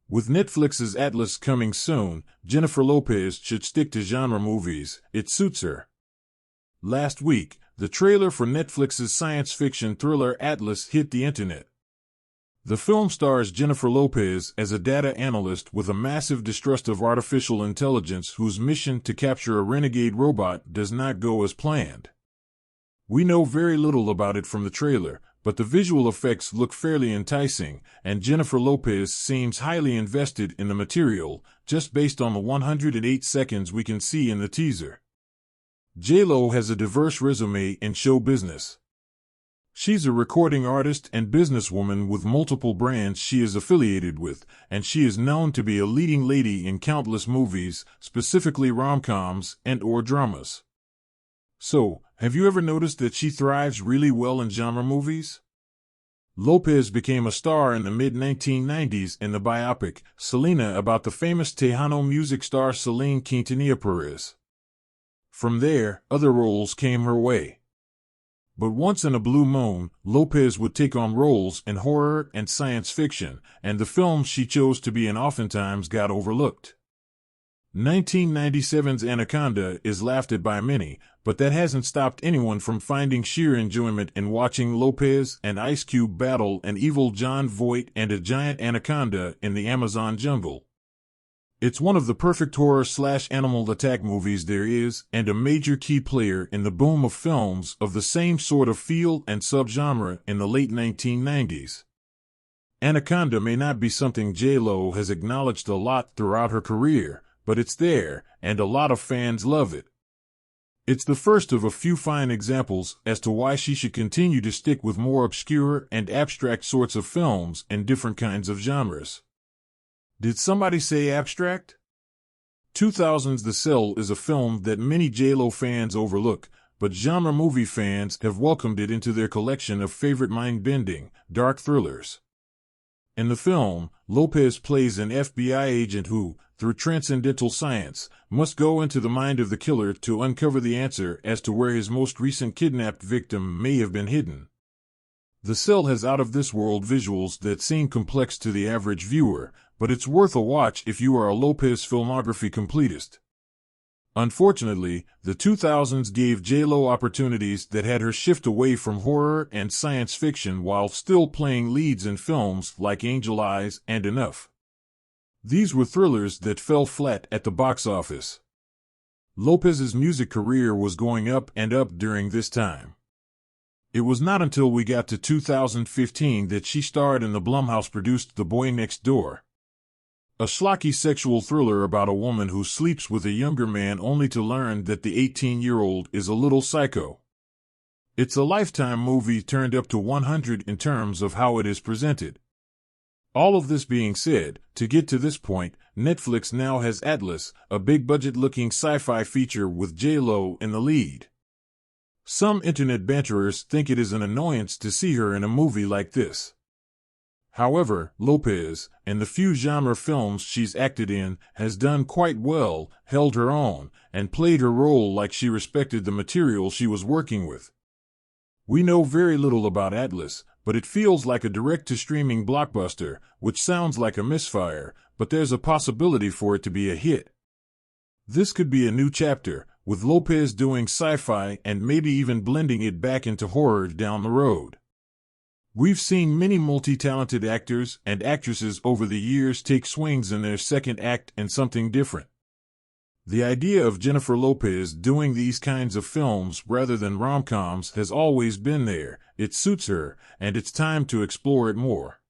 With Netflix's Atlas coming soon, Jennifer Lopez should stick to genre movies. It suits her. Last week, the trailer for Netflix's science fiction thriller Atlas hit the internet. The film stars Jennifer Lopez as a data analyst with a massive distrust of artificial intelligence whose mission to capture a renegade robot does not go as planned. We know very little about it from the trailer, but the visual effects look fairly enticing, and Jennifer Lopez seems highly invested in the material, just based on the 108 seconds we can see in the teaser. J.Lo has a diverse resume in show business. She's a recording artist and businesswoman with multiple brands she is affiliated with, and she is known to be a leading lady in countless movies, specifically rom-coms and/or dramas. So, have you ever noticed that she thrives really well in genre movies? Lopez became a star in the mid-1990s in the biopic Selena about the famous Tejano music star Celine Quintanilla Perez. From there, other roles came her way. But once in a blue moon, Lopez would take on roles in horror and science fiction, and the films she chose to be in oftentimes got overlooked. 1997's Anaconda is laughed at by many, but that hasn't stopped anyone from finding sheer enjoyment in watching Lopez and Ice Cube battle an evil John Voight and a giant anaconda in the Amazon jungle. It's one of the perfect horror/animal attack movies there is, and a major key player in the boom of films of the same sort of feel and subgenre in the late 1990s. Anaconda may not be something J.Lo has acknowledged a lot throughout her career, but it's there, and a lot of fans love it. It's the first of a few fine examples as to why she should continue to stick with more obscure and abstract sorts of films in different kinds of genres. Did somebody say abstract? 2000's The Cell is a film that many J.Lo fans overlook, but genre movie fans have welcomed it into their collection of favorite mind-bending, dark thrillers. In the film, Lopez plays an FBI agent who, through transcendental science, must go into the mind of the killer to uncover the answer as to where his most recent kidnapped victim may have been hidden. The Cell has out-of-this-world visuals that seem complex to the average viewer, but it's worth a watch if you are a Lopez filmography completist. Unfortunately, the 2000s gave J.Lo opportunities that had her shift away from horror and science fiction while still playing leads in films like Angel Eyes and Enough. These were thrillers that fell flat at the box office. Lopez's music career was going up and up during this time. It was not until we got to 2015 that she starred in the Blumhouse-produced The Boy Next Door, a schlocky sexual thriller about a woman who sleeps with a younger man only to learn that the 18-year-old is a little psycho. It's a Lifetime movie turned up to 100 in terms of how it is presented. All of this being said, to get to this point, Netflix now has Atlas, a big-budget-looking sci-fi feature with J.Lo in the lead. Some internet banterers think it is an annoyance to see her in a movie like this. However, Lopez, in the few genre films she's acted in, has done quite well, held her own, and played her role like she respected the material she was working with. We know very little about Atlas, but it feels like a direct-to-streaming blockbuster, which sounds like a misfire, but there's a possibility for it to be a hit. This could be a new chapter, with Lopez doing sci-fi and maybe even blending it back into horror down the road. We've seen many multi-talented actors and actresses over the years take swings in their second act in something different. The idea of Jennifer Lopez doing these kinds of films rather than rom-coms has always been there. It suits her, and it's time to explore it more.